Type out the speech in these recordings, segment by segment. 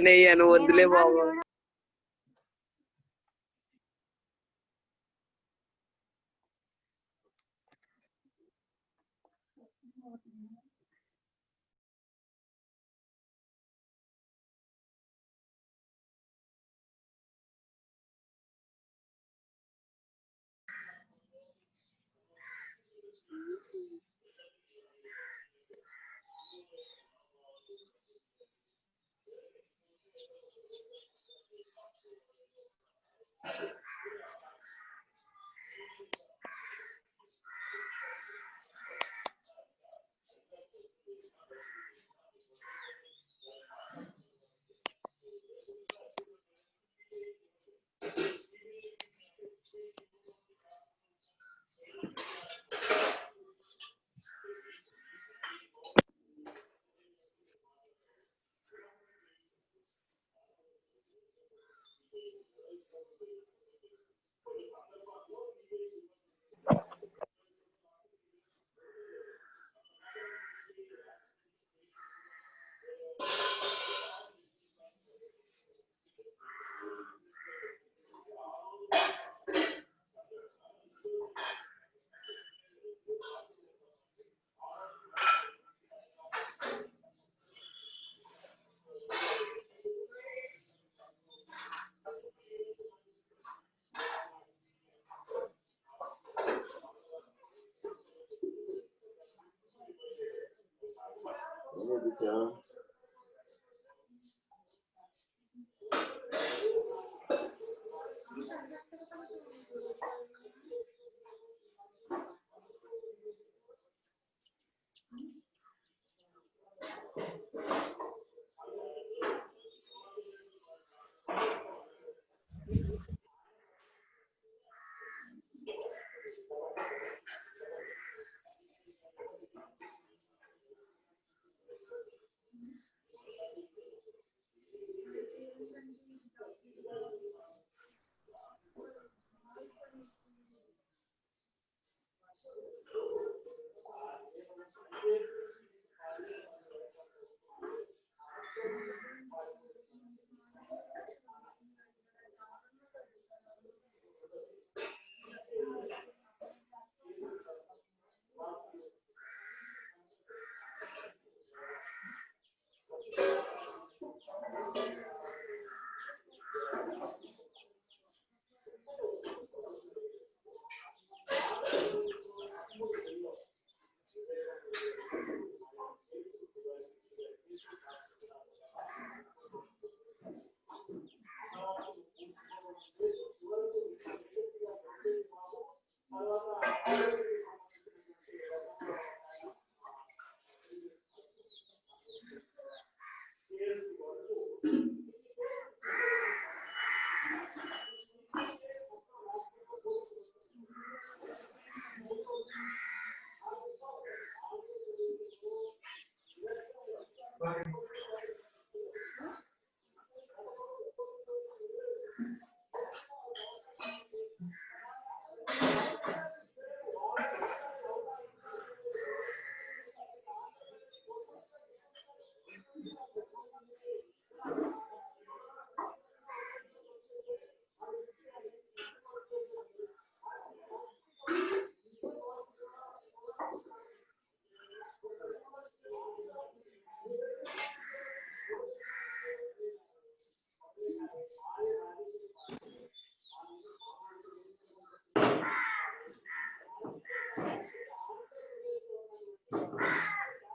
नहीं अनु వద్దులే బాబు.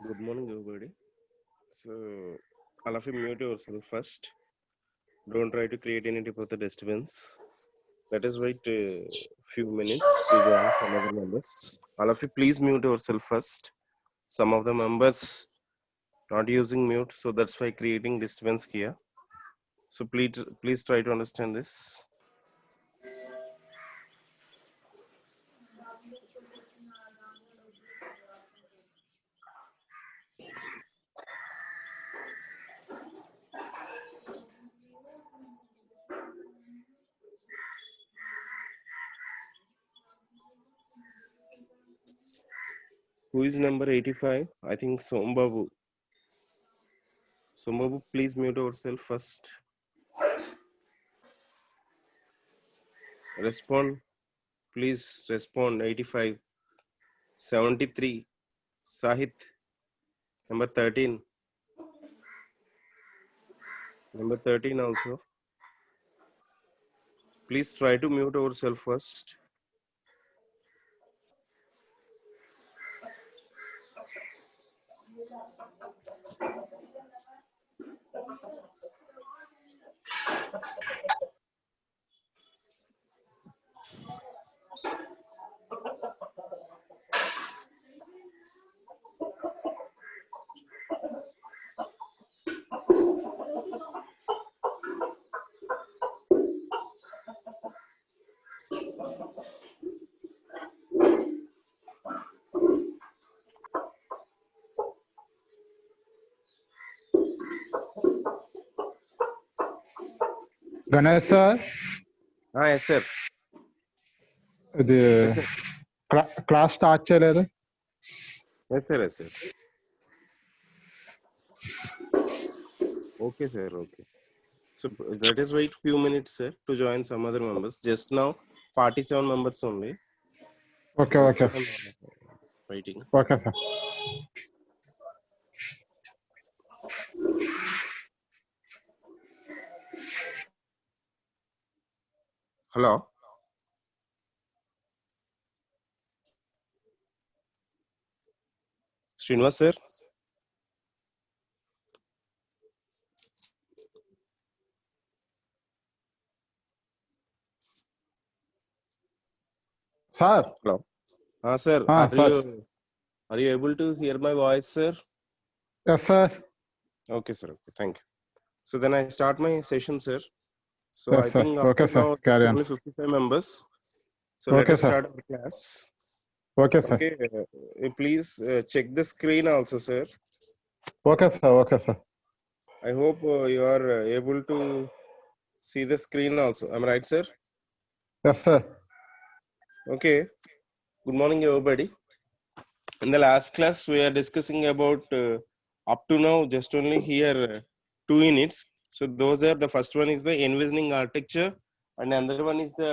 Good morning, everybody. So, all of you mute yourself first. Don't try to create any type of the disturbance. Let us wait a few minutes to join some other members. All of you, please mute yourself first. Some of the members not using mute, so that's why creating disturbance here. So please try to understand this. Who is number 85? I think Sombabu. So Mobu, please mute yourself first. Respond. Please respond. 85, 73. Sahit, number 13. Number 13 also. Please try to mute yourself first. Ganesh sir, Yes, sir. ఇది Yes, sir. Class start చేయలేదు. Yes, sir. Yes, sir. Okay, sir. Okay. So let us wait few minutes, sir, to join some other members. Just now, 47 members only. Okay So okay that's what I'm waiting. Okay sir. Hello. Srinivas, sir. Sir Hello. Sir. Sir. Are you able to hear my voice, sir? Yes sir. Okay, sir. Okay. Thank you. So then I start my session, sir. So Yes, I sir. think Okay, after sir. now it's Carry on. only 55 members. So let Okay, us sir. start our class. Okay sir. Okay. Please check the screen also, sir. Okay sir. Okay sir. I hope you are able to see the screen also. Am I right, sir? Yes sir. Okay. Good morning, everybody. In the last class, we are discussing about up to now just only here 2 units. So those are, the first one is the envisioning architecture, and another one is the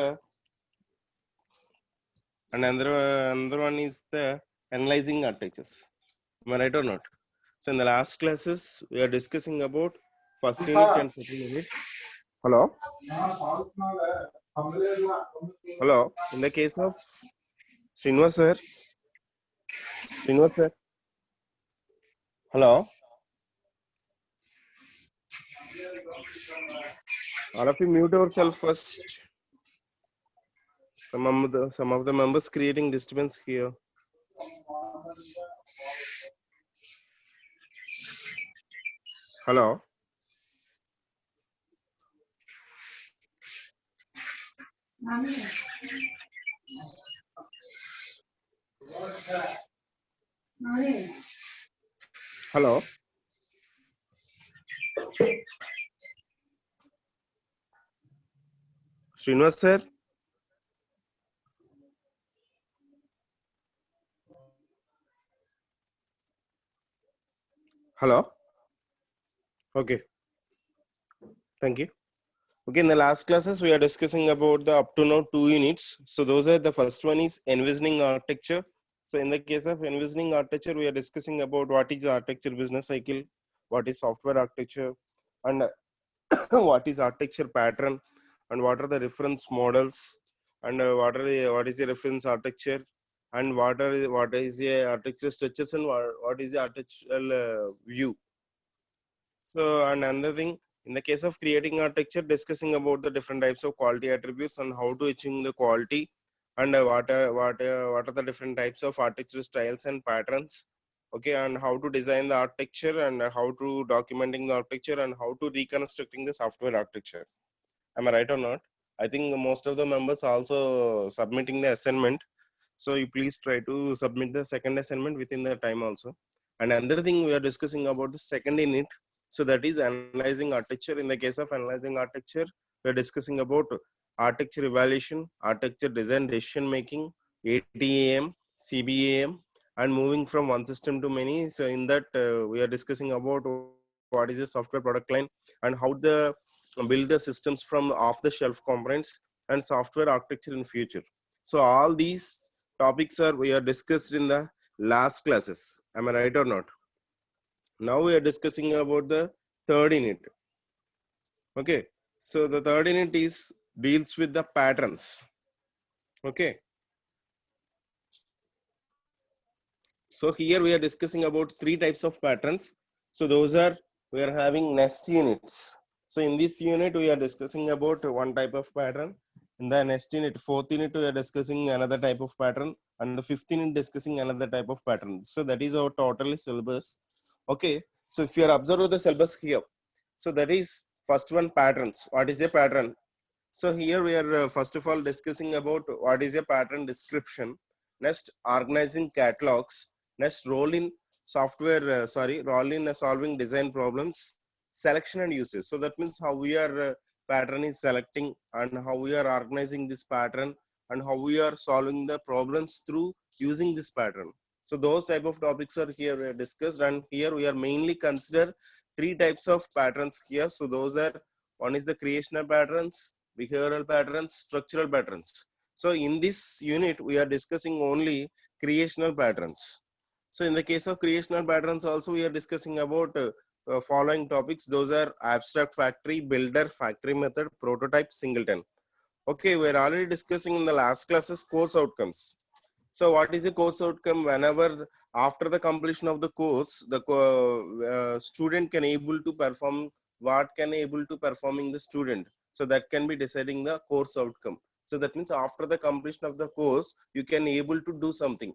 another one is the analyzing architectures. Am I right or not? So in the last classes, we are discussing about first unit and second unit. Hello. Hello. In the case of Srinivas sir. Srinivas sir. Hello. All of you mute yourself first. Some of the members creating disturbance here. Hello. Hello. Srinivas sir. Hello. Okay. Thank you. Okay, in the last classes, we are discussing about the up to now 2 units. So those are, the first one is envisioning architecture. So in the case of envisioning architecture, we are discussing about what is the architecture business cycle, what is software architecture, and what is architecture pattern, and what are the reference models, and what is the reference architecture, and what is the architecture structures, and what is the architectural view. So, and another thing, in the case of creating architecture, discussing about the different types of quality attributes and how to achieve the quality, and what are the different types of architecture styles and patterns. Okay, and how to design the architecture, and how to documenting the architecture, and how to reconstructing the software architecture. Am I right or not? I think most of the members also submitting the assignment. So you please try to submit the second assignment within the time also. And another thing, we are discussing about the second unit. So that is analyzing architecture. In the case of analyzing architecture, we are discussing about architecture evaluation, architecture design, decision making, ATAM, CBAM, and moving from one system to many. So in that, we are discussing about what is the software product line, and how the build the systems from off the shelf components, and software architecture in future. So all these topics are we are discussed in the last classes. Am I right or not? Now we are discussing about the third unit. Okay, so the third unit is deals with the patterns. Okay, so here we are discussing about three types of patterns. So those are we are having next units. So in this unit we are discussing about one type of pattern. In the next unit, fourth unit, we are discussing another type of pattern, and the fifth unit discussing another type of pattern. So that is our total syllabus. Okay, so if you are observing the syllabus here, so that is first one, patterns. What is a pattern? So here we are first of all discussing about what is a pattern description. Next, organizing catalogs. Next, role in software. Role in solving design problems. Selection and uses. So that means how we are pattern is selecting, and how we are organizing this pattern, and how we are solving the problems through using this pattern. So those type of topics are here discussed, and here we are mainly consider three types of patterns here. So those are, one is the creational patterns, behavioral patterns, structural patterns. So in this unit, we are discussing only creational patterns. So in the case of creational patterns also, we are discussing about following topics. Those are abstract factory, builder, factory method, prototype, singleton. Okay, we're already discussing in the last classes course outcomes. So what is a course outcome? Whenever after the completion of the course, the student can able to perform, what can able to performing the student. So that can be deciding the course outcome. So that means after the completion of the course, you can able to do something.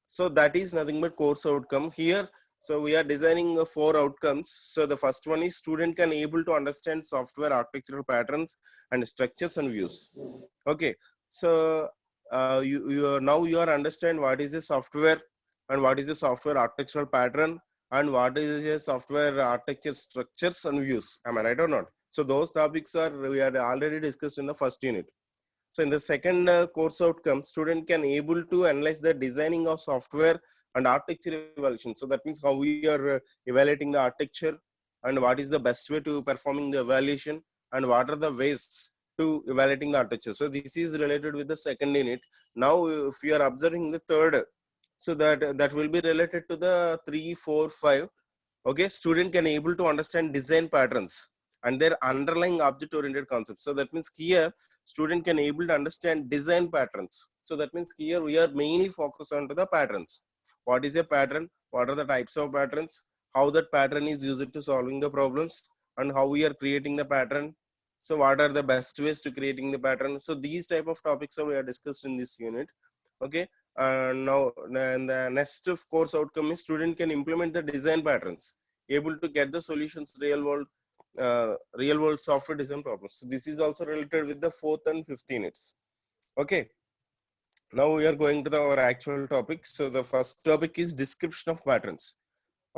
So that is nothing but course outcome here. So we are designing four outcomes. So the first one is student can able to understand software architectural patterns and structures and views. Okay, so now you are understand what is a software, and what is a software architectural pattern, and what is a software architecture structures and views. Am I right or not? So those topics are we are already discussed in the first unit. So in the second course outcome, student can able to analyze the designing of software and architecture evaluation. So that means how we are evaluating the architecture, and what is the best way to performing the evaluation, and what are the ways to evaluating the architecture. So this is related with the second unit. Now, if you are observing the third, so that will be related to the 3, 4, 5. Okay, student can able to understand design patterns and their underlying object oriented concepts. So that means here student can able to understand design patterns. So that means here we are mainly focused on to the patterns. What is a pattern? What are the types of patterns? How that pattern is used to solving the problems, and how we are creating the pattern. So what are the best ways to creating the pattern? So these type of topics are we are discussed in this unit. Okay, now and the next of course outcome is student can implement the design patterns, able to get the solutions real world software design problems. So this is also related with the fourth and fifth units. Okay, now we are going to our actual topic. So the first topic is description of patterns.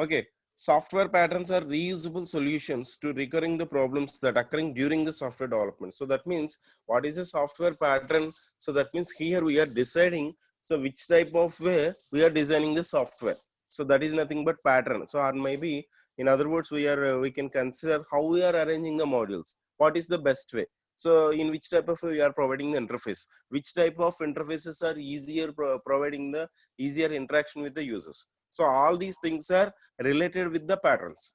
Okay, software patterns are reusable solutions to recurring the problems that occurring during the software development. So that means what is a software pattern? So that means here we are deciding so which type of way we are designing the software. So that is nothing but pattern. So or maybe in other words we can consider how we are arranging the modules. What is the best way? So in which type of way we are providing the interface? Which type of interfaces are easier providing the easier interaction with the users? So all these things are related with the patterns.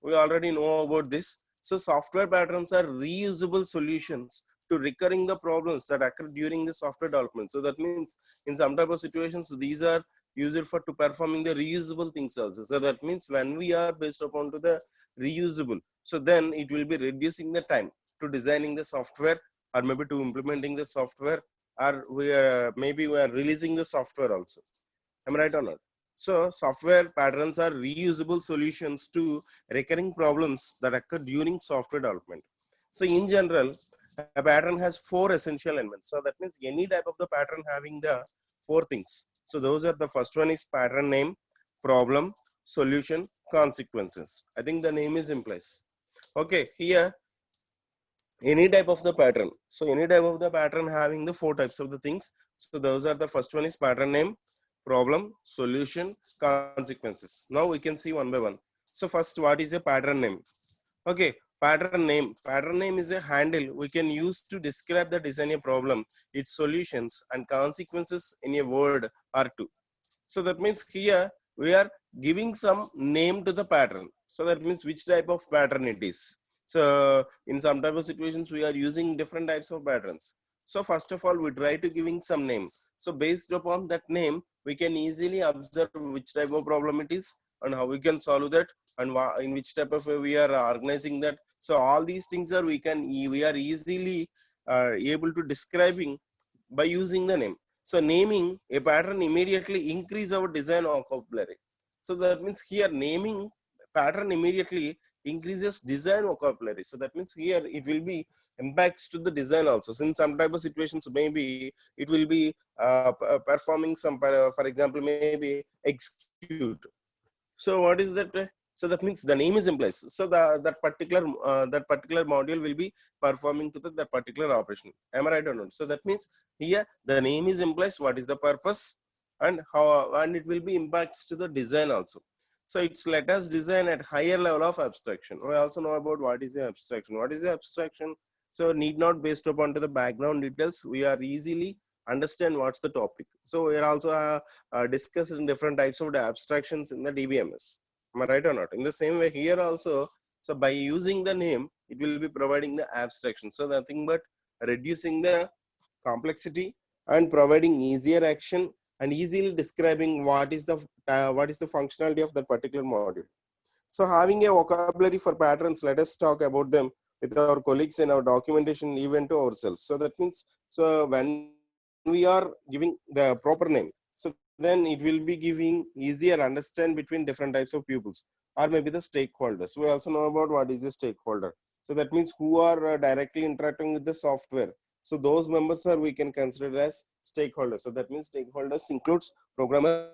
We already know about this. So software patterns are reusable solutions to recurring the problems that occur during the software development. So that means in some type of situations, these are used for to performing the reusable things also. So that means when we are based upon to the reusable, so then it will be reducing the time to designing the software, or maybe to implementing the software, or we are maybe we are releasing the software also. Am I right or not? So software patterns are reusable solutions to recurring problems that occur during software development. So in general, a pattern has four essential elements. So that means any type of the pattern having the four things. So those are the first one is pattern name, problem, solution, consequences. I think the name is implies. Okay, here any type of the pattern. So any type of the pattern having the four types of the things. So those are the first one is pattern name, problem, solution, consequences. Now we can see one by one. So So first, what is a pattern name? Okay, pattern name. Pattern name is a handle we can use to describe the design a problem, its solutions and consequences in a word or two. So that means here we are giving some name to the pattern. So that means which type of pattern it is. So in some type of situations we are using different types of patterns. So first of all we try to giving some name. So based upon that name we can easily observe which type of problem it is and how we can solve that and in which type of way we are organizing that. So all these things are we are easily able to describing by using the name. So naming a pattern immediately increase our design vocabulary. So that means here naming pattern immediately increases design vocabulary. So that means here it will be impacts to the design also. Since some type of situations maybe it will be performing some, for example, maybe execute. So what is that? So that means the name is implies. So that particular module will be performing to that particular operation. Am I right or not? So that means here the name is implies what is the purpose and how, and it will be impacts to the design also. So it's let us design at higher level of abstraction. We also know about what is the abstraction. What is the abstraction? So need not based upon to the background details. We are easily understand what's the topic. So we are also discussed in different types of the abstractions in the DBMS. Am I right or not? In the same way here also, so by using the name, it will be providing the abstraction. So nothing but reducing the complexity and providing easier action and easily describing what is the functionality of that particular module. So having a vocabulary for patterns, let us talk about them with our colleagues in our documentation even to ourselves. So that means, so when we are giving the proper name, so then it will be giving easier understand between different types of pupils or maybe the stakeholders. We also know about what is a stakeholder. So that means who are directly interacting with the software. So those members are we can consider as stakeholders. So that means stakeholders includes programmers,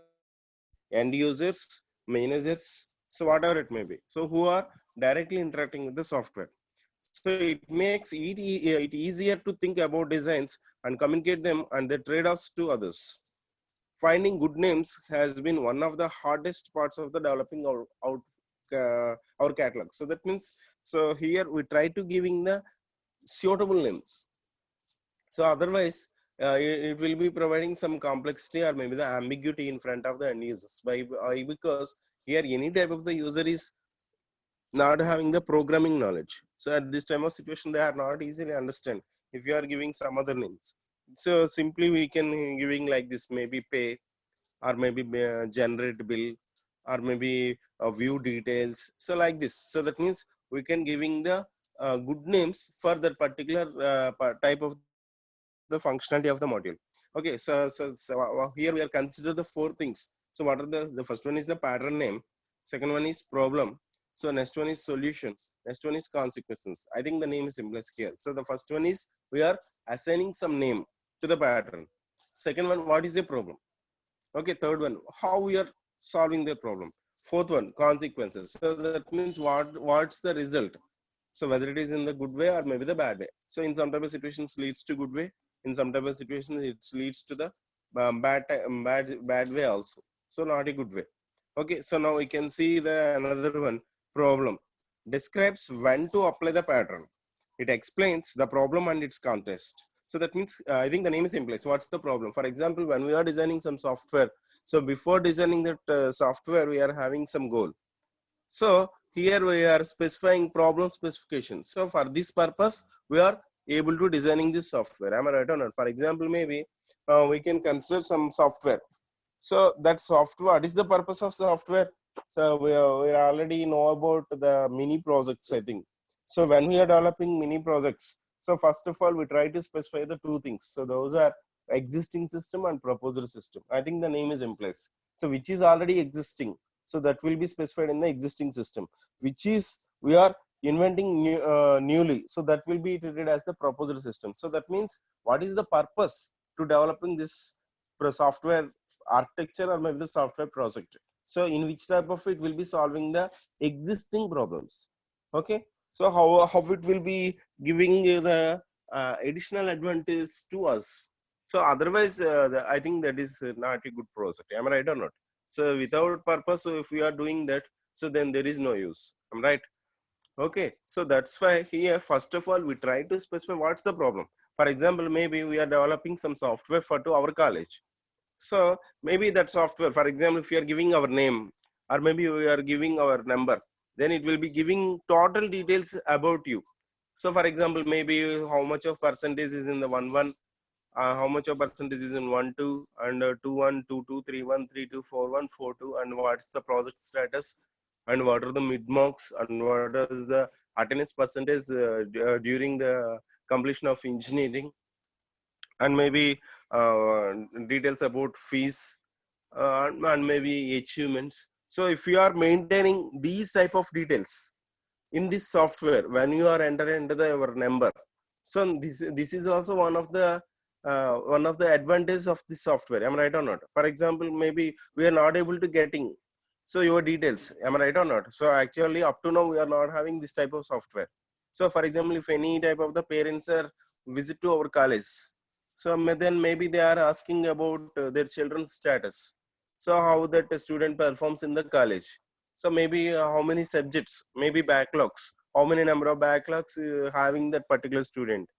end users, managers, so whatever it may be. So who are directly interacting with the software. So it makes it easier to think about designs and communicate them and the trade-offs to others. Finding good names has been one of the hardest parts of the developing our catalog. So that means, so here we try to giving the suitable names. So otherwise, it will be providing some complexity or maybe the ambiguity in front of the end users because here any type of the user is not having the programming knowledge. So at this time of situation, they are not easily understand if you are giving some other names. So simply we can giving like this, maybe pay or maybe generate bill or maybe view details. So like this. So that means we can giving the good names for that particular type of the functionality of the module. Okay, here we are consider the four things. So what are the first one is the pattern name, second one is problem, so next one is solution, next one is consequences. I think the name is simplest here. So the first one is we are assigning some name to the pattern. Second one, what is the problem? Okay, third one, how we are solving the problem. Fourth one, consequences. So that means what's the result. So whether it is in the good way or maybe the bad way. So in some type of situations leads to good way, in some type of situations it leads to the bad way also. So not a good way. Okay, so now we can see the another one, problem. Describes when to apply the pattern. It explains the problem and its context. So that means I think the name is in place. What's the problem? For example, when we are designing some software, so before designing that software, we are having some goal. So here we are specifying problem specification. So for this purpose, we are able to designing this software. Am I right or not? For example, maybe we can consider some software. So that software, what is the purpose of software? So we already know about the mini projects, I think. So when we are developing mini projects, so first of all, we try to specify the two things. So those are existing system and proposal system. I think the name is in place. So which is already existing. So that will be specified in the existing system, which is we are inventing newly. So that will be treated as the proposal system. So that means what is the purpose to developing this software architecture or maybe the software project. So in which type of it will be solving the existing problems. Okay. So how it will be giving you the additional advantage to us. So otherwise, I think that is not a good project. Am I right or not? So without purpose, so if we are doing that, so then there is no use. I'm right. Okay, so that's why here, first of all, we try to specify what's the problem. For example, maybe we are developing some software for to our college. So maybe that software, for example, if you are giving our name or maybe we are giving our number, then it will be giving total details about you. So for example, maybe how much of percentage is in the 1 1, how much of percentage is in 1 2, and 2 1 2 2 3 1 3 2 4 1 4 2, and what's the project status, and what are the mid marks, and what is the attendance percentage during the completion of engineering, and maybe uh, details about fees, and maybe achievements. So if you are maintaining these type of details in this software when you are entering into the your number, so this is also one of the advantages of this software. Am I right or not? For example, maybe we are not able to getting so your details. Am I right or not? So actually up to now we are not having this type of software. So for example, if any type of the parents are visit to our college, so then maybe they are asking about their children's status, so how that student performs in the college. So maybe how many subjects, maybe backlogs, how many number of backlogs having that particular student.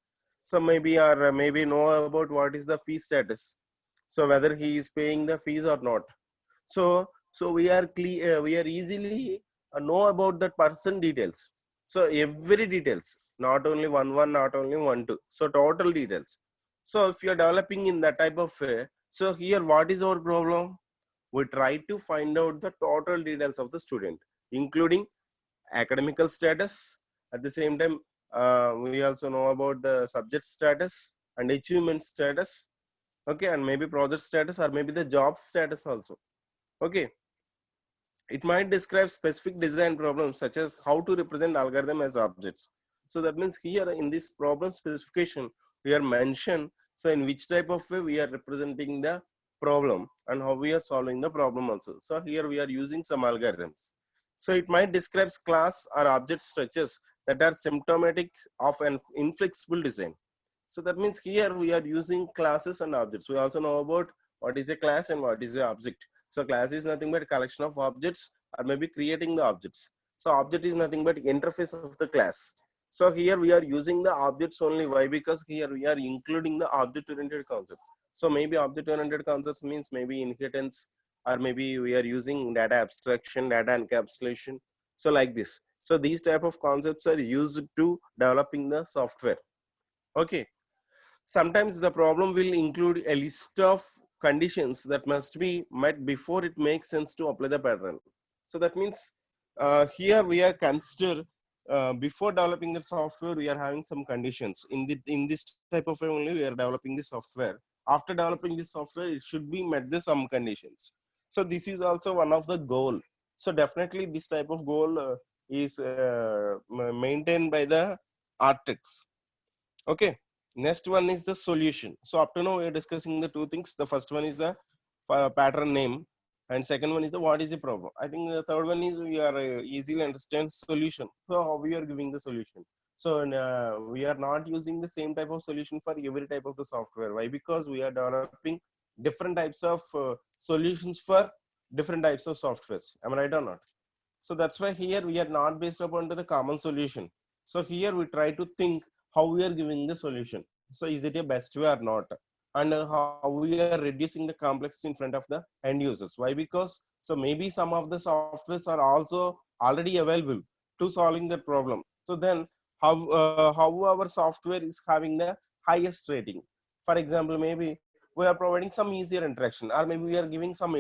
So maybe or maybe know about what is the fee status, so whether he is paying the fees or not. So we are clear, we are easily know about that person details. So every details, not only 1 1, not only 1 2, so total details. So if you are developing in that type of way, so here what is our problem? We try to find out the total details of the student, including academical status. At the same time, we also know about the subject status and achievement status. Okay, and maybe project status or maybe the job status also. Okay, it might describe specific design problems such as how to represent algorithm as objects. So that means here in this problem specification, we are mentioned, so in which type of way we are representing the problem and how we are solving the problem also. So here we are using some algorithms. So it might describe class or object structures that are symptomatic of an inflexible design. So that means here we are using classes and objects. We also know about what is a class and what is an object. So class is nothing but a collection of objects or maybe creating the objects. So object is nothing but interface of the class. So here we are using the objects only. Why? Because here we are including the object oriented concept. So maybe object oriented concepts means maybe inheritance, or maybe we are using data abstraction, data encapsulation. So like this. So these type of concepts are used to developing the software. Okay. Sometimes the problem will include a list of conditions that must be met before it makes sense to apply the pattern. So that means here we are consider before developing the software, we are having some conditions. In this type of way only we are developing the software. After developing this software, it should be met the some conditions. So this is also one of the goal. So definitely this type of goal is maintained by the architects. Okay, next one is the solution. So up to now we are discussing the two things. The first one is the pattern name, and second one is the what is the problem. I think the third one is we are easily understand solution. So how we are giving the solution. So we are not using the same type of solution for every type of the software. Why? Because we are developing different types of solutions for different types of softwares. Am I right or not? So that's why here we are not based upon to the common solution. So here we try to think how we are giving the solution. So is it a best way or not? And how we are reducing the complexity in front of the end users. Why? Because so maybe some of the softwares are also already available to solving the problem. So then how our software is having the highest rating. For example, maybe we are providing some easier interaction, or maybe we are giving some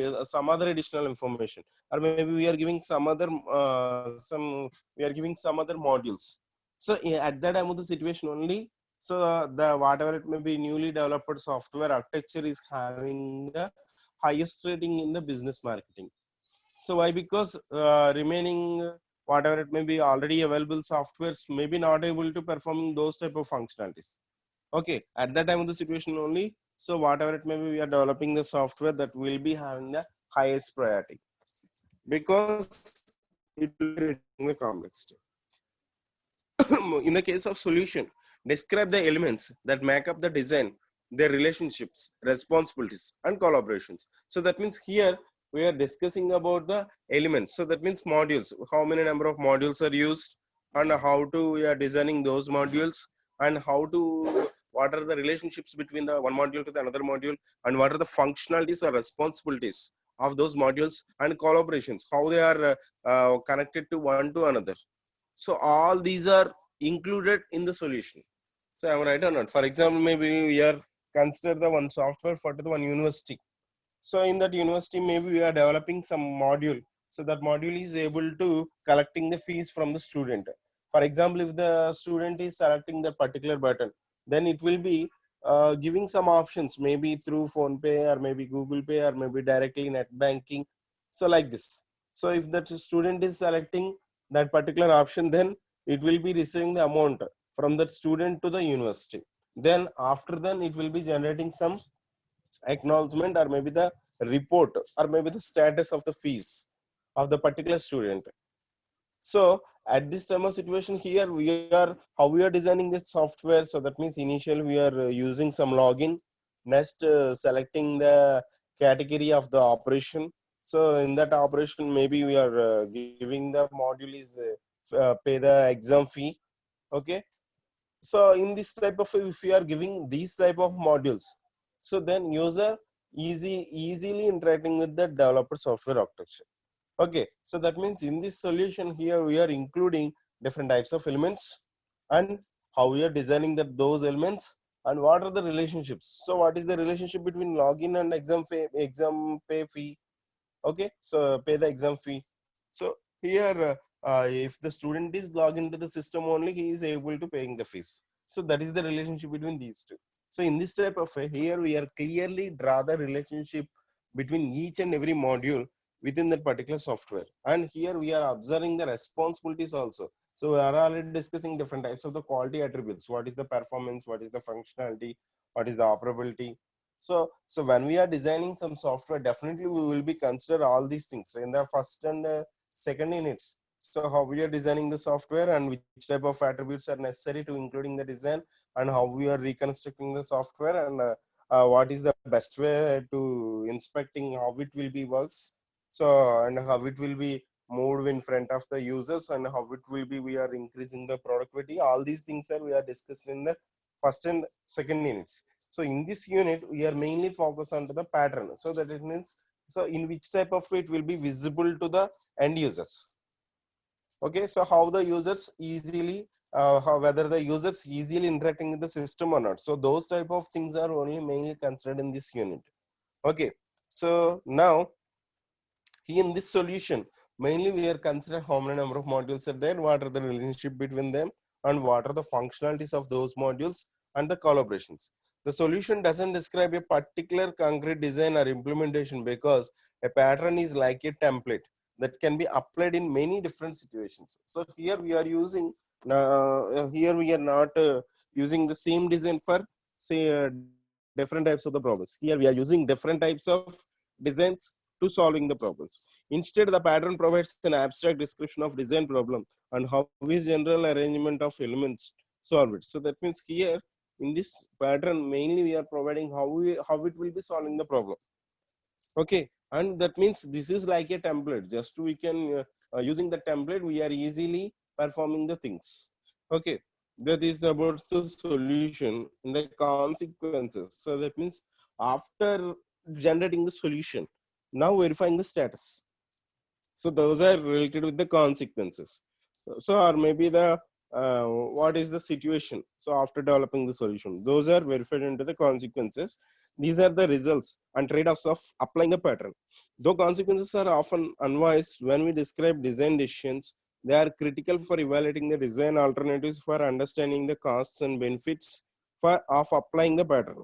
other additional information, or maybe we are giving some other we are giving some other modules. So at that time of the situation only, so the whatever it may be newly developed software architecture is having the highest rating in the business marketing. So why? Because remaining whatever it may be already available softwares may be not able to perform those type of functionalities. Okay, at that time of the situation only, so whatever it may be, we are developing the software that will be having the highest priority, because it will be reducing the complexity. In the case of solution, describe the elements that make up the design, their relationships, responsibilities, and collaborations. So that means here we are discussing about the elements. So that means modules, how many number of modules are used, and how to we are designing those modules, and how to what are the relationships between the one module to the another module, and what are the functionalities or responsibilities of those modules, and collaborations, how they are connected to one to another. So all these are included in the solution. So am I right or not? For example, maybe we are consider the one software for the one university. So in that university, maybe we are developing some module. So that module is able to collecting the fees from the student. For example, if the student is selecting the particular button, then it will be giving some options, maybe through phone pay or maybe Google Pay or maybe directly net banking. So like this. So if that student is selecting that particular option, then it will be receiving the amount from that student to the university. Then after then it will be generating some acknowledgement or maybe the report or maybe the status of the fees of the particular student. So at this time of situation here, we are how we are designing this software. So that means initially we are using some login, next selecting the category of the operation. So in that operation, maybe we are giving the module is pay the exam fee. Okay, so in this type of, if we are giving these type of modules, so then user easily interacting with the developer software architecture. Okay, so that means in this solution here we are including different types of elements, and how we are designing that those elements, and what are the relationships. So what is the relationship between login and exam pay fee? Okay, so pay the exam fee. So here if the student is logged into the system only, he is able to paying the fees. So that is the relationship between these two. So in this type of here we are clearly draw the relationship between each and every module within that particular software, and here we are observing the responsibilities also. So we are already discussing different types of the quality attributes. What is the performance, what is the functionality, what is the operability. So when we are designing some software, definitely we will be consider all these things in the first and second units. So how we are designing the software and which type of attributes are necessary to including the design, and how we are reconstructing the software, and what is the best way to inspecting how it will be works. So and how it will be moved in front of the users, and how it will be we are increasing the productivity. All these things are we are discussing in the first and second units. So in this unit, we are mainly focused on the pattern. So that it means, so in which type of it will be visible to the end users. Okay, so how the users easily, how whether the users easily interacting with the system or not. So those type of things are only mainly considered in this unit. Okay, so now in this solution, mainly we are considering how many number of modules are there, what are the relationship between them, and what are the functionalities of those modules, and the collaborations. The solution doesn't describe a particular concrete design or implementation, because a pattern is like a template that can be applied in many different situations. So here we are using, here we are not using the same design for say different types of the problems. Here we are using different types of designs to solving the problems. Instead, the pattern provides an abstract description of design problem and how is general arrangement of elements solve it. So that means here in this pattern, mainly we are providing how it will be solving the problem. Okay, and that means this is like a template. Just we can using the template, we are easily performing the things. Okay, that is about the solution and the consequences. So that means after generating the solution, now verifying the status. So those are related with the consequences. So or maybe the what is the situation. So after developing the solution, those are verified into the consequences. These are the results and trade-offs of applying a pattern. Though consequences are often unwise when we describe design decisions, they are critical for evaluating the design alternatives, for understanding the costs and benefits for of applying the pattern.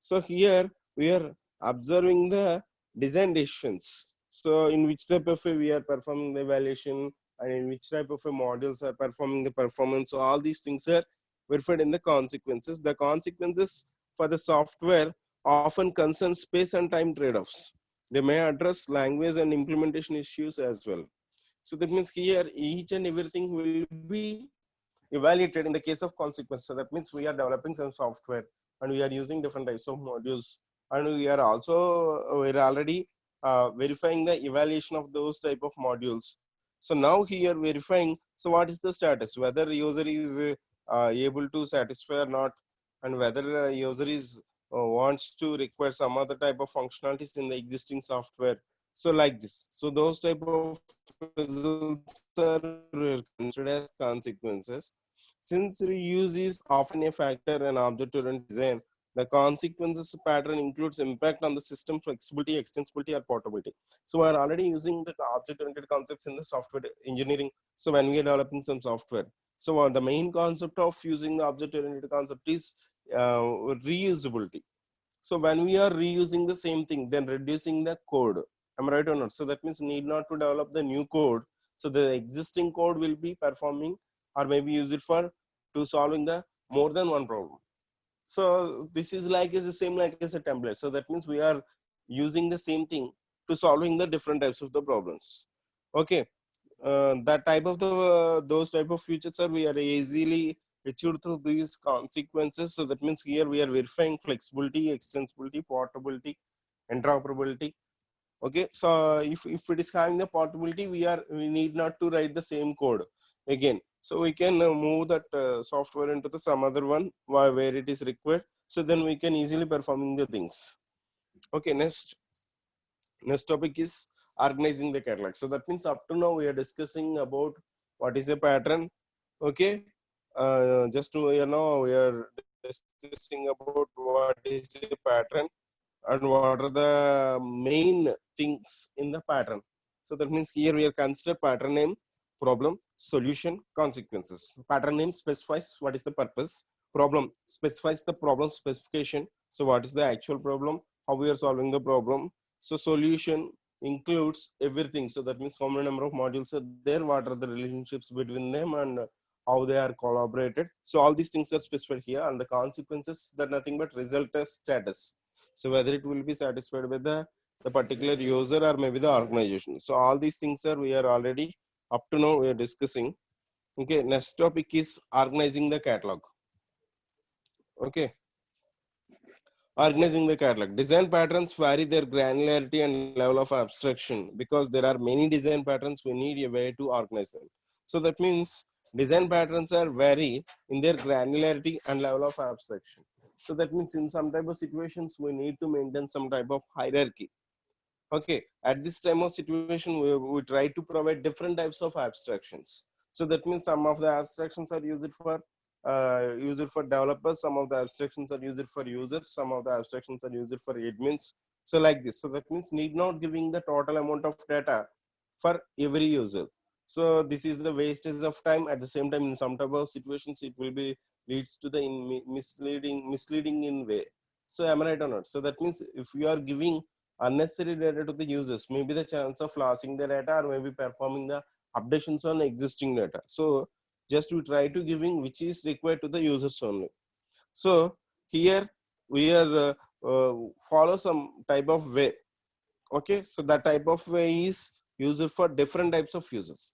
So here we are observing the design decisions. So in which type of a we are performing the evaluation, and in which type of a modules are performing the performance. So all these things are verified in the consequences. The consequences for the software often concern space and time trade-offs. They may address language and implementation issues as well. So that means here each and everything will be evaluated in the case of consequence. So that means we are developing some software and we are using different types of modules, and we are also we're already verifying the evaluation of those type of modules. So now here verifying, so what is the status, whether the user is able to satisfy or not, and whether the user is wants to require some other type of functionalities in the existing software. So like this, so those type of results are considered as consequences. Since reuse is often a factor in object-oriented design, the consequences pattern includes impact on the system flexibility, extensibility, or portability. So we are already using the object-oriented concepts in the software engineering. So when we are developing some software, so the main concept of using the object-oriented concept is reusability. So when we are reusing the same thing, then reducing the code. Am I right or not? So that means need not to develop the new code. So the existing code will be performing or maybe use it for to solving the more than one problem. So this is like is the same like as a template. So that means we are using the same thing to solving the different types of the problems. Okay, that type of the those type of features are we are easily achieved through these consequences. So that means here we are verifying flexibility, extensibility, portability, interoperability. Okay, so if it is having the portability, we need not to write the same code again. So we can move that software into the some other one where it is required. So then we can easily performing the things. Okay, next topic is organizing the catalog. So that means up to now we are discussing about what is a pattern. Okay, just to we are discussing about what is a pattern and what are the main things in the pattern. So that means here we are consider pattern name, problem, solution, consequences. Pattern name specifies what is the purpose. Problem specifies the problem specification. So what is the actual problem, how we are solving the problem. So solution includes everything. So that means how many number of modules are there, what are the relationships between them, and how they are collaborated. So all these things are specified here, and the consequences that nothing but result as status. So whether it will be satisfied with the particular user or maybe the organization. So all these things are we are already up to now we are discussing. Okay, next topic is organizing the catalog. Okay, organizing the catalog. Design patterns vary their granularity and level of abstraction because there are many design patterns. We need a way to organize them. So that means design patterns are vary in their granularity and level of abstraction. So that means in some type of situations we need to maintain some type of hierarchy. Okay, at this time of situation we try to provide different types of abstractions. So that means some of the abstractions are used for developers, some of the abstractions are used for users, some of the abstractions are used for admins. So like this, so that means need not giving the total amount of data for every user. So this is the wastage of time. At the same time, in some type of situations it will be leads to the misleading in way. So am I right or not? So that means if you are giving unnecessary data to the users, maybe the chance of losing the data or maybe performing the updations on existing data. So just we try to giving which is required to the users only. So here we are follow some type of way. Okay, so that type of way is used for different types of users.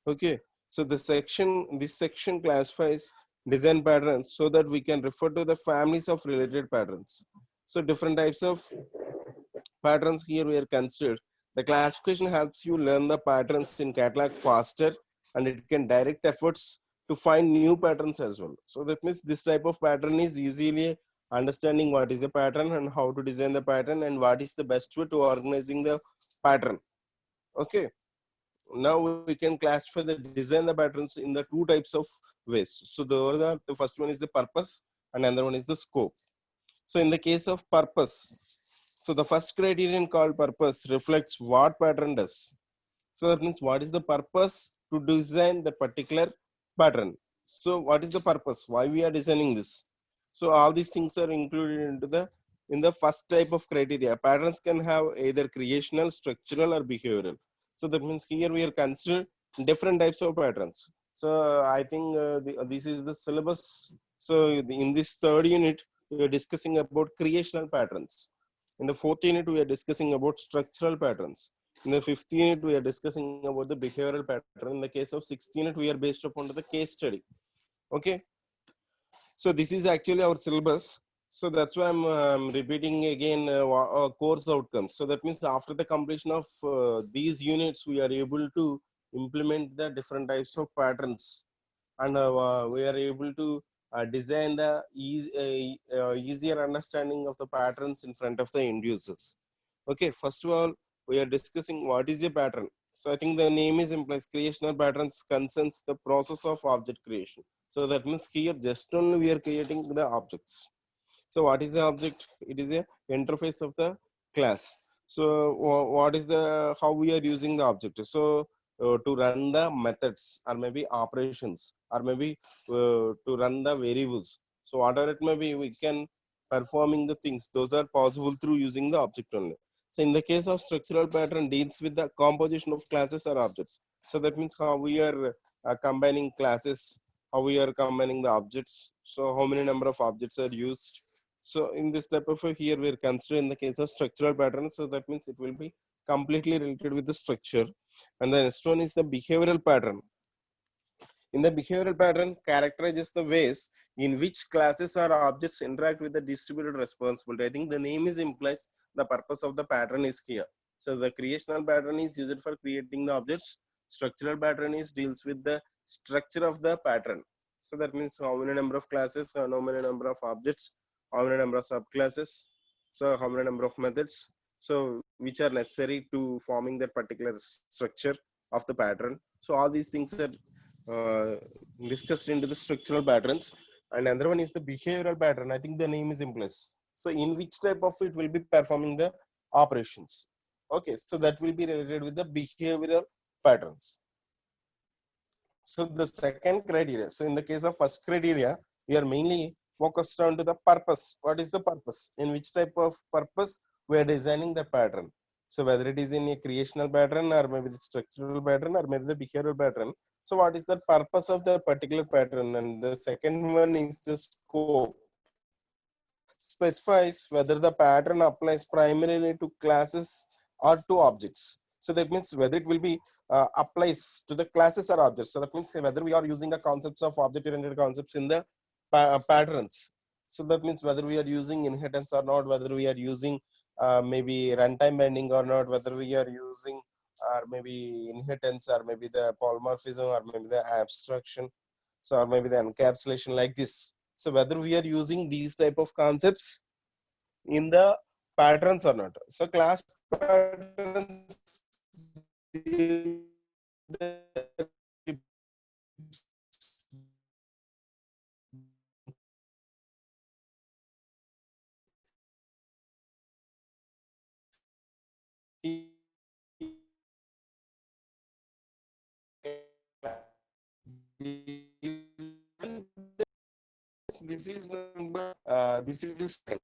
Okay, so this section classifies design patterns so that we can refer to the families of related patterns. So different types of patterns here we are considered. The classification helps you learn the patterns in catalog faster, and it can direct efforts to find new patterns as well. So that means this type of pattern is easily understanding what is a pattern and how to design the pattern and what is the best way to organizing the pattern. Okay, now we can classify the design the patterns in the two types of ways. So the first one is the purpose and another one is the scope. So in the case of purpose, so the first criterion called purpose reflects what pattern does. So that means what is the purpose to design the particular pattern. So what is the purpose? Why we are designing this? So all these things are included into the in the first type of criteria. Patterns can have either creational, structural, or behavioral. So that means here we are considered different types of patterns. So I think this is the syllabus. So in this third unit, we are discussing about creational patterns. In the fourth unit, we are discussing about structural patterns. In the fifth unit, we are discussing about the behavioral pattern. In the case of sixth unit, we are based upon the case study. Okay. So this is actually our syllabus. So that's why I'm repeating again course outcomes. So that means after the completion of these units, we are able to implement the different types of patterns, and we are able to design the easier understanding of the patterns in front of the end users. Okay, first of all, we are discussing what is a pattern. So I think the name is implies creational patterns concerns the process of object creation. So that means here just only we are creating the objects. So what is the object? It is a interface of the class. So what is the how we are using the object? So to run the methods or maybe operations or maybe to run the variables. So whatever it may be, we can performing the things. Those are possible through using the object only. So in the case of structural pattern deals with the composition of classes or objects. So that means how we are combining classes, how we are combining the objects. So how many number of objects are used. So in this type of here we're considering in the case of structural pattern. So that means it will be completely related with the structure. And the next one is the behavioral pattern. In the behavioral pattern characterizes the ways in which classes or objects interact with the distributed responsibility. I think the name is implies the purpose of the pattern is here. So the creational pattern is used for creating the objects. Structural pattern is deals with the structure of the pattern. So that means how many number of classes, how many number of objects, how many number of subclasses, so how many number of methods, so which are necessary to forming that particular structure of the pattern. So all these things are uh, discussed into the structural patterns. And another one is the behavioral pattern. I think the name is implies. So in which type of it will be performing the operations. Okay, so that will be related with the behavioral patterns. So the second criteria. So in the case of first criteria, we are mainly focused on to the purpose. What is the purpose? In which type of purpose we are designing the pattern. So whether it is in a creational pattern or maybe the structural pattern or maybe the behavioral pattern. So what is the purpose of the particular pattern? And the second one is the scope. Specifies whether the pattern applies primarily to classes or to objects. So that means whether it will be applies to the classes or objects. So that means whether we are using the concepts of object-oriented concepts in the patterns. So that means whether we are using inheritance or not, whether we are using maybe runtime binding or not, whether we are using or maybe inheritance or maybe the polymorphism or maybe the abstraction, so or maybe the encapsulation like this. So whether we are using these type of concepts in the patterns or not. So class patterns this is this is the step.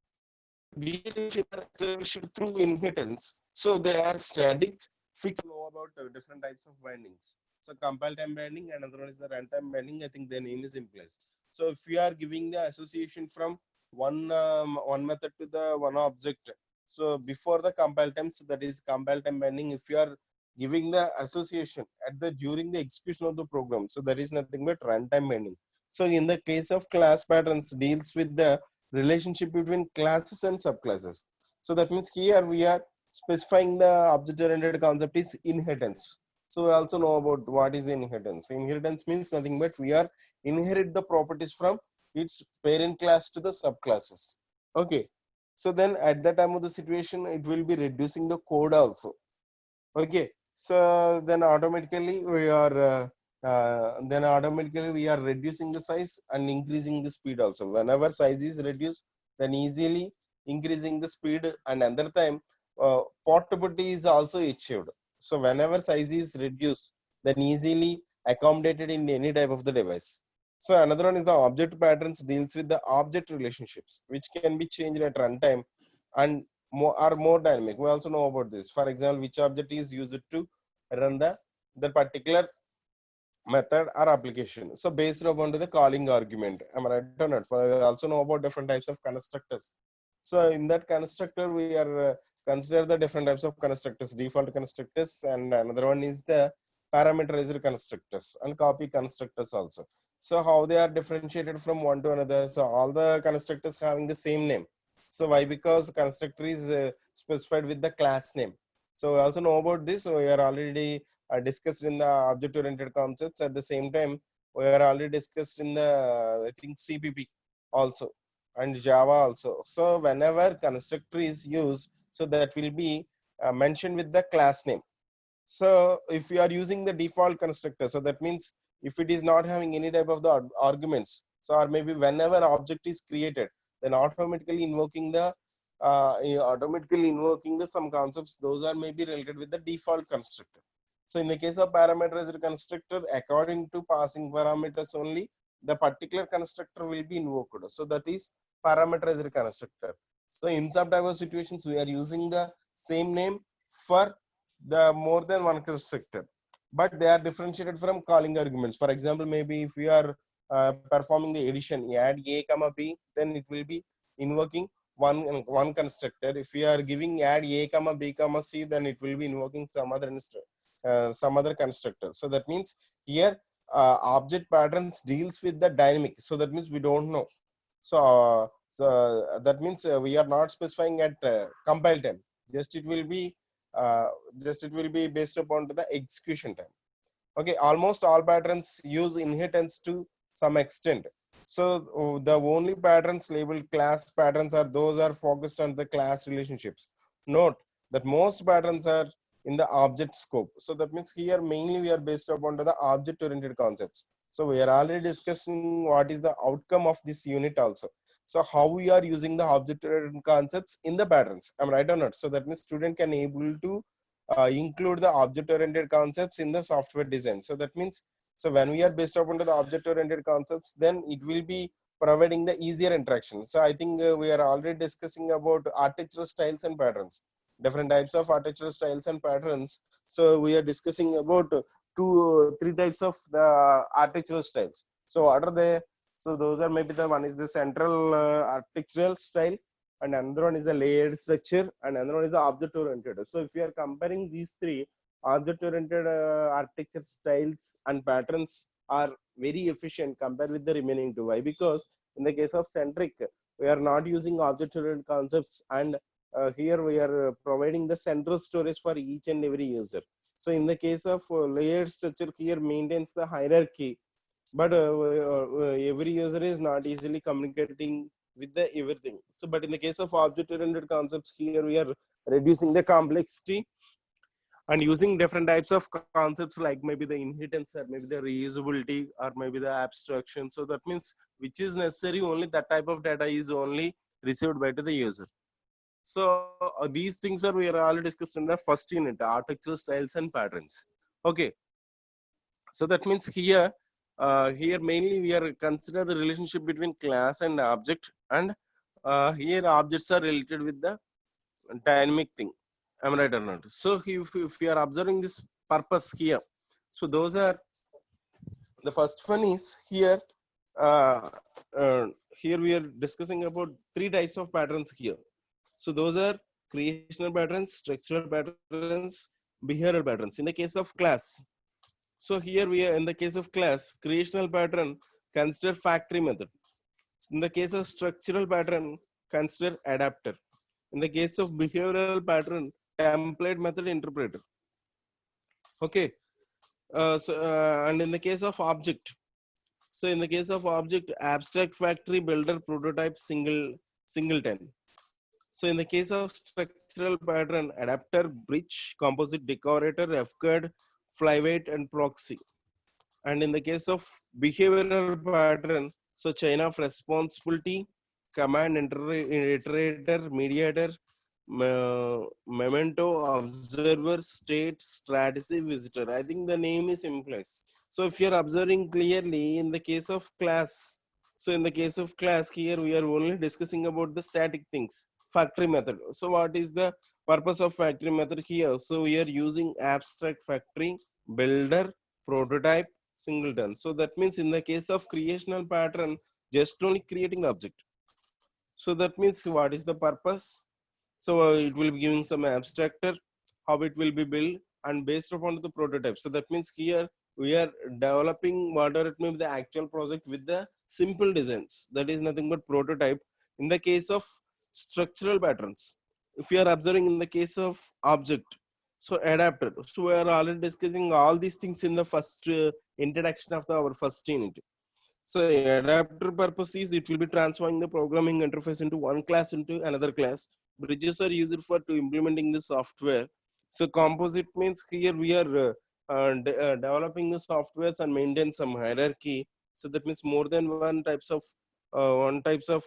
These relationships are established through inheritance. So they are static, fixed. Know about different types of bindings. So compile time binding and another one is the runtime binding. I think the name is in place. So if we are giving the association from one method to the one object, so before the compile time, so that is compile time binding. If you are giving the association at the during the execution of the program, so that is nothing but runtime binding. So in the case of class patterns deals with the relationship between classes and subclasses. So that means here we are specifying the object-oriented concept is inheritance. So we also know about what is inheritance. Inheritance means nothing but we are inherit the properties from its parent class to the subclasses. Okay. So then at the time of the situation, it will be reducing the code also. Okay. So then automatically we are reducing the size and increasing the speed also. Whenever size is reduced, then easily increasing the speed, and another time portability is also achieved. So whenever size is reduced, then easily accommodated in any type of the device. So another one is the object patterns deals with the object relationships, which can be changed at runtime and are more dynamic. We also know about this. For example, which object is used to run the particular method or application. So based upon the calling argument. Am I right or not? We also know about different types of constructors. So in that constructor, we are consider the different types of constructors, default constructors, and another one is the parameterized constructors and copy constructors also. So how they are differentiated from one to another? So all the constructors having the same name. So why? Because constructor is specified with the class name. So we also know about this. So we are already discussed in the object oriented concepts. At the same time, we are already discussed in the I think CPP also and Java also. So whenever constructor is used, so that will be mentioned with the class name. So if you are using the default constructor, so that means if it is not having any type of the arguments, so or maybe whenever object is created, then automatically invoking the some concepts, those are maybe related with the default constructor. So in the case of parameterized constructor, according to passing parameters only, the particular constructor will be invoked. So that is parameterized constructor. So in some type of situations, we are using the same name for the more than one constructor, but they are differentiated from calling arguments. For example, maybe if we are performing the addition, you add a comma b, then it will be invoking one constructor. If we are giving add a comma b comma c, then it will be invoking some other constructor. So that means here object patterns deals with the dynamic. So that means we don't know. So that means we are not specifying at compile time. Just it will be uh, just it will be based upon to the execution time. Okay, almost all patterns use inheritance to some extent. So the only patterns labeled class patterns are those are focused on the class relationships. Note that most patterns are in the object scope. So that means here mainly we are based upon to the object oriented concepts. So we are already discussing what is the outcome of this unit also. So how we are using the object oriented concepts in the patterns. I'm right or not? So that means student can able to include the object oriented concepts in the software design. So that means, so when we are based upon the object oriented concepts, then it will be providing the easier interaction. So I think we are already discussing about architectural styles and patterns, different types of architectural styles and patterns. So we are discussing about three types of the architectural styles. So what are they? So those are maybe the one is the central architectural style, and another one is the layered structure, and another one is the object oriented. So if you are comparing these three, object oriented architecture styles and patterns are very efficient compared with the remaining two. Why? Because in the case of centric, we are not using object oriented concepts, and here we are providing the central storage for each and every user. So in the case of layered structure, here maintains the hierarchy, but every user is not easily communicating with the everything. So but in the case of object oriented concepts, here we are reducing the complexity and using different types of concepts like maybe the inheritance or maybe the reusability or maybe the abstraction. So that means which is necessary, only that type of data is only received by to the user. So these things are we are already discussed in the first unit, architectural styles and patterns. Okay, so that means here mainly we are consider the relationship between class and object, and here objects are related with the dynamic thing. Am I right or not? So if you are observing this purpose here, so those are the first one is here. Uh, uh, Here we are discussing about three types of patterns here. So those are creational patterns, structural patterns, behavioral patterns. In the case of class, so here we are in the case of class, creational pattern, consider factory method. In the case of structural pattern, consider adapter. In the case of behavioral pattern, template method interpreter. Okay. And in the case of object, so in the case of object, abstract factory builder prototype singleton. So in the case of structural pattern, adapter, bridge, composite decorator, FCAD, flyweight, and proxy. And in the case of behavioral pattern, so chain of responsibility, command iterator, mediator, memento, observer, state, strategy, visitor. I think the name is implies. So if you're observing clearly in the case of class, so in the case of class here we are only discussing about the static things, factory method. So what is the purpose of factory method here? So we are using abstract factory, builder, prototype, singleton. So that means in the case of creational pattern, just only creating object. So that means what is the purpose? So it will be giving some abstractor, how it will be built, and based upon the prototype. So that means here we are developing whatever it may be the actual project with the simple designs. That is nothing but prototype. In the case of structural patterns, if you are observing in the case of object, so adapter. So we are already discussing all these things in the first introduction of our first unit. So adapter purpose is it will be transforming the programming interface into one class into another class. Bridges are used for to implementing the software. So composite means here we are developing the softwares and maintain some hierarchy. So that means more than one types of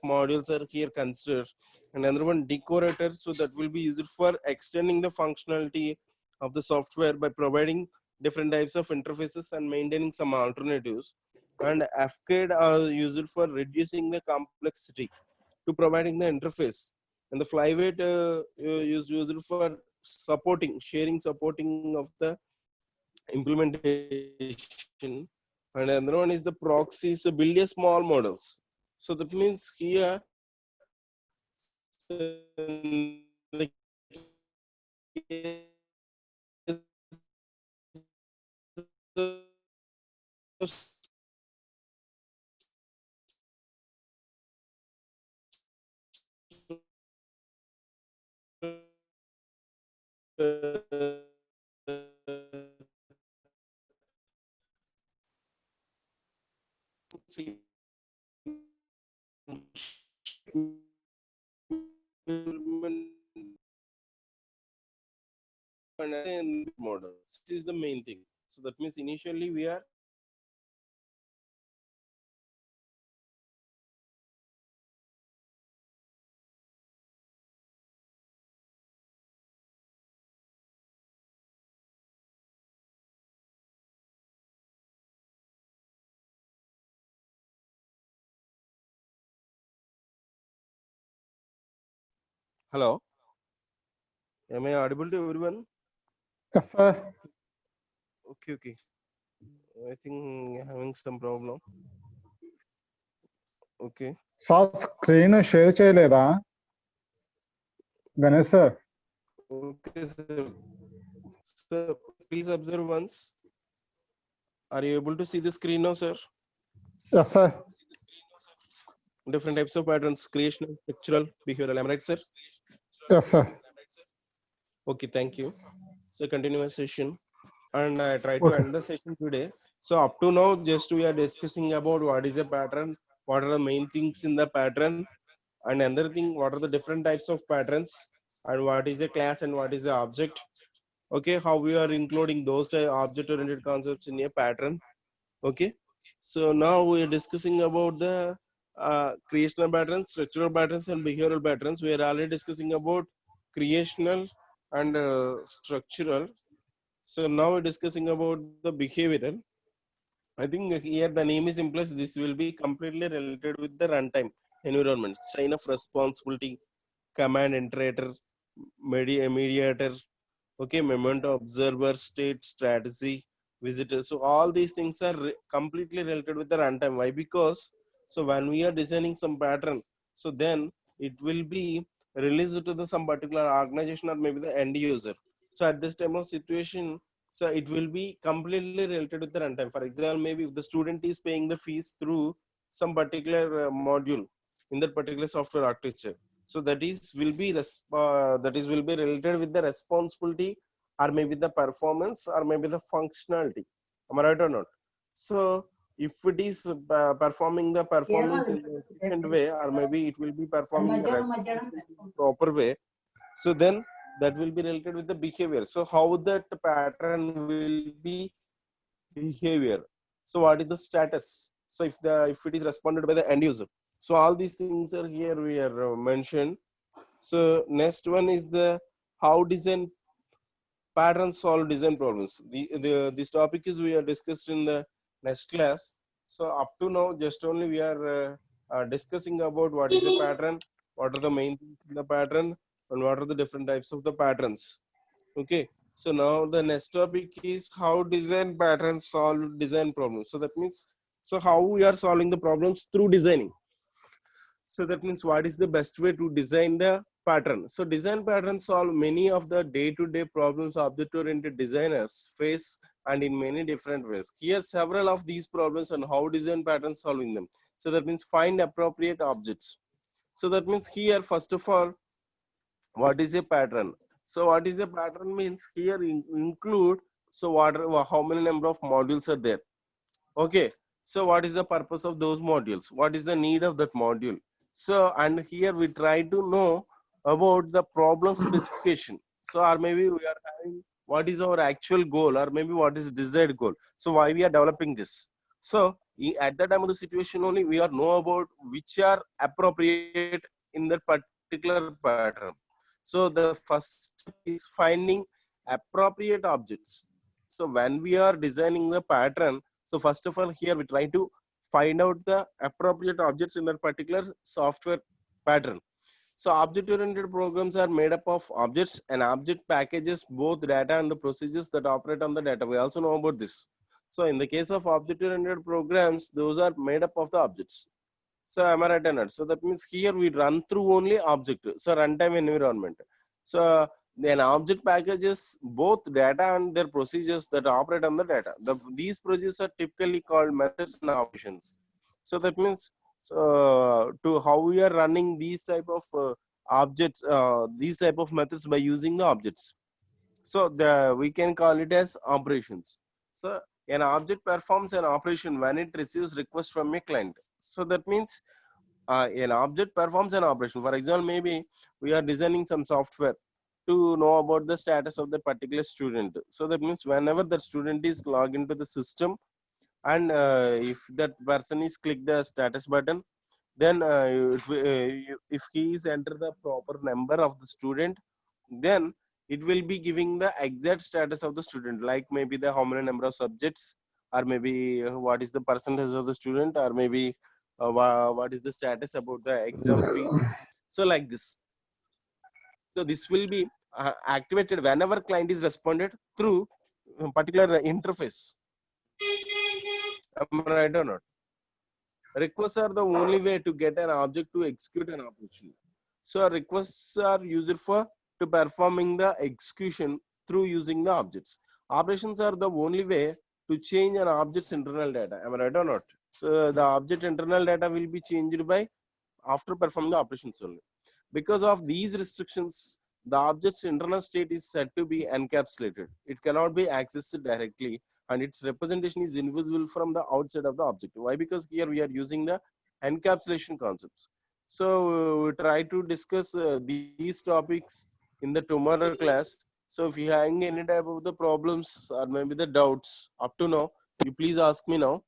modules are here considered. Another one decorator. So that will be used for extending the functionality of the software by providing different types of interfaces and maintaining some alternatives. And Afcade are used for reducing the complexity to providing the interface. And the flyweight is used for supporting, sharing, supporting of the implementation. And another one is the proxy, so build a small models. So that means here, so in the model. This is the main thing. So that means initially we are hello. Am I audible to everyone? Yes, sir. Okay, okay. I think having some problem. Okay. Sir screen share చేయలేదా Ganesh sir? Okay, sir. So please observe once. Are you able to see the screen now, sir? Yes sir. Different types of patterns, creational, structural, behavioral. Am I right, sir? Yes sir. Okay, thank you. So continuous session. And I try to Okay. end the session today. So up to now, just we are discussing about what is a pattern, what are the main things in the pattern, and another thing, what are the different types of patterns, and what is a class and what is the object. Okay, how we are including those object-oriented concepts in a pattern. Okay, so now we are discussing about the creational patterns, structural patterns, and behavioral patterns. We are already discussing about creational and structural. So now we're discussing about the behavioral. I think here the name is implies this will be completely related with the runtime environment, chain of responsibility, command iterator, mediator, okay, memento observer, state, strategy, visitor. So all these things are completely related with the runtime. Why? Because so when we are designing some pattern, so then it will be released to the some particular organization or maybe the end user. So at this time of situation, so it will be completely related with the runtime. For example, maybe if the student is paying the fees through some particular module in that particular software architecture, so that is will be that is will be related with the responsibility or maybe the performance or maybe the functionality. Am I right or not? So if it is performing the performance in the efficient way or maybe it will be performing the responsibility in proper way, so then that will be related with the behavior. So how that pattern will be behavior. So what is the status? So if it is responded by the end user. So all these things are here we are mentioned. So next one is the how design patterns solve design problems. This topic is we are discussed in the next class. So up to now, just only we are discussing about what is a pattern, what are the main things in the pattern, and what are the different types of the patterns. Okay. So now the next topic is how design patterns solve design problems. So that means so how we are solving the problems through designing. So that means what is the best way to design the pattern? So design patterns solve many of the day-to-day problems object-oriented designers face and in many different ways. Here several of these problems and how design patterns solving them. So that means find appropriate objects. So that means here first of all, what is a pattern? So what is a pattern means here include, so what are, how many number of modules are there? Okay, so what is the purpose of those modules? What is the need of that module? So and here we try to know about the problem specification. So or maybe we are having what is our actual goal, or maybe what is desired goal. So why we are developing this? So at the time of the situation only we are know about which are appropriate in that particular pattern. So the first step is finding appropriate objects. So when we are designing the pattern, so first of all here we try to find out the appropriate objects in that particular software pattern. So object oriented programs are made up of objects and object packages, both data and the procedures that operate on the data. We also know about this. So in the case of object oriented programs, those are made up of the objects. So am I right or not? So that means here we run through only object. So runtime environment. So then object packages both data and their procedures that operate on the data. These procedures are typically called methods and operations. So that means to how we are running these type of objects, these type of methods by using the objects. So we can call it as operations. So an object performs an operation when it receives request from a client. So that means an object performs an operation. For example, maybe we are designing some software to know about the status of the particular student. So that means whenever the student is logged into the system, and if that person is click the status button, then if he is enter the proper number of the student, then it will be giving the exact status of the student, like maybe the how many number of subjects, or maybe what is the percentage of the student, or maybe what is the status about the exam fee. So like this. So this will be activated whenever client is responded through a particular interface. Am I right or not? Requests are the only way to get an object to execute an operation. So requests are used for to performing the execution through using the objects. Operations are the only way to change an object's internal data. Am I right or not? So the object internal data will be changed by after performing the operations only. Because of these restrictions, the object's internal state is said to be encapsulated. It cannot be accessed directly, and its representation is invisible from the outside of the object. Why? Because here we are using the encapsulation concepts. So we try to discuss these topics in the tomorrow class. So if you having any type of the problems or maybe the doubts up to now, you please ask me now.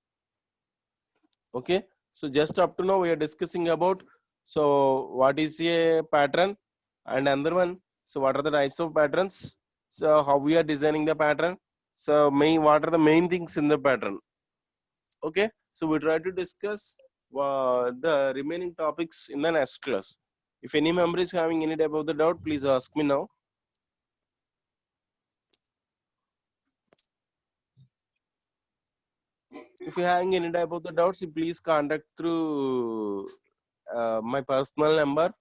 Okay, so just up to now we are discussing about, so what is a pattern, and another one, so what are the types of patterns, so how we are designing the pattern, so what are the main things in the pattern. Okay, so we try to discuss the remaining topics in the next class. If any member is having any type of the doubt, please ask me now. If you're having any type of the doubts, you please contact through my personal number.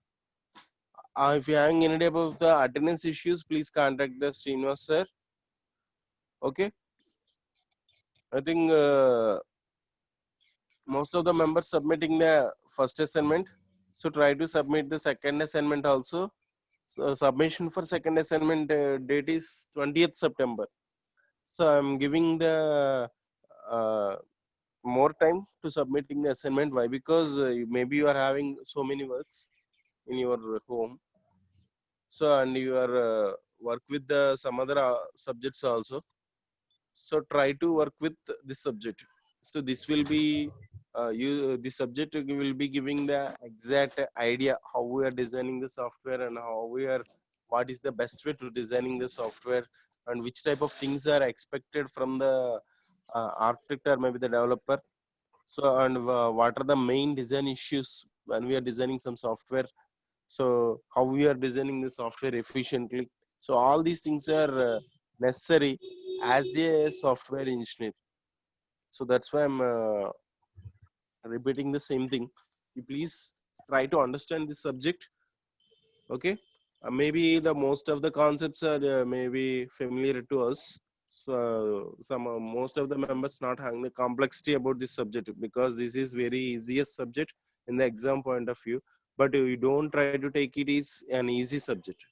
If you're having any type of the attendance issues, please contact the Srinivas sir. Okay. I think most of the members submitting the first assignment. So try to submit the second assignment also. So submission for second assignment date is 20th September. So I'm giving the uh, more time to submitting the assignment. Why? Because maybe you are having so many works in your home. So and you are work with the some other subjects also. So try to work with this subject. So this will be the subject will be giving the exact idea how we are designing the software, and how we are, what is the best way to designing the software, and which type of things are expected from the architect or maybe the developer. So and what are the main design issues when we are designing some software. So how we are designing the software efficiently. So all these things are necessary as a software engineer. So that's why I'm repeating the same thing. You please try to understand this subject. Okay, maybe the most of the concepts are maybe familiar to us. So most of the members not having the complexity about this subject, because this is very easiest subject in the exam point of view, but you don't try to take it is an easy subject.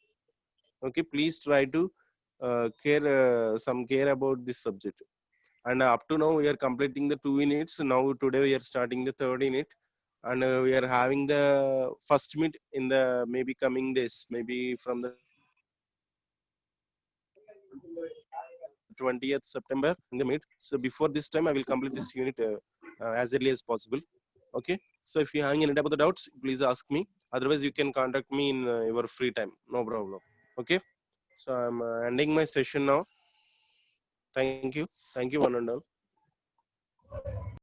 Okay, please try to care some care about this subject. And up to now we are completing the 2 units. Now today we are starting the third unit, and we are having the first meet in the maybe coming days, maybe from the 20th September in the meet. So before this time I will complete this unit as early as possible. Okay, so if you have any doubt the doubts, please ask me. Otherwise you can contact me in your free time, no problem. Okay, so I'm ending my session now. Thank you one and all.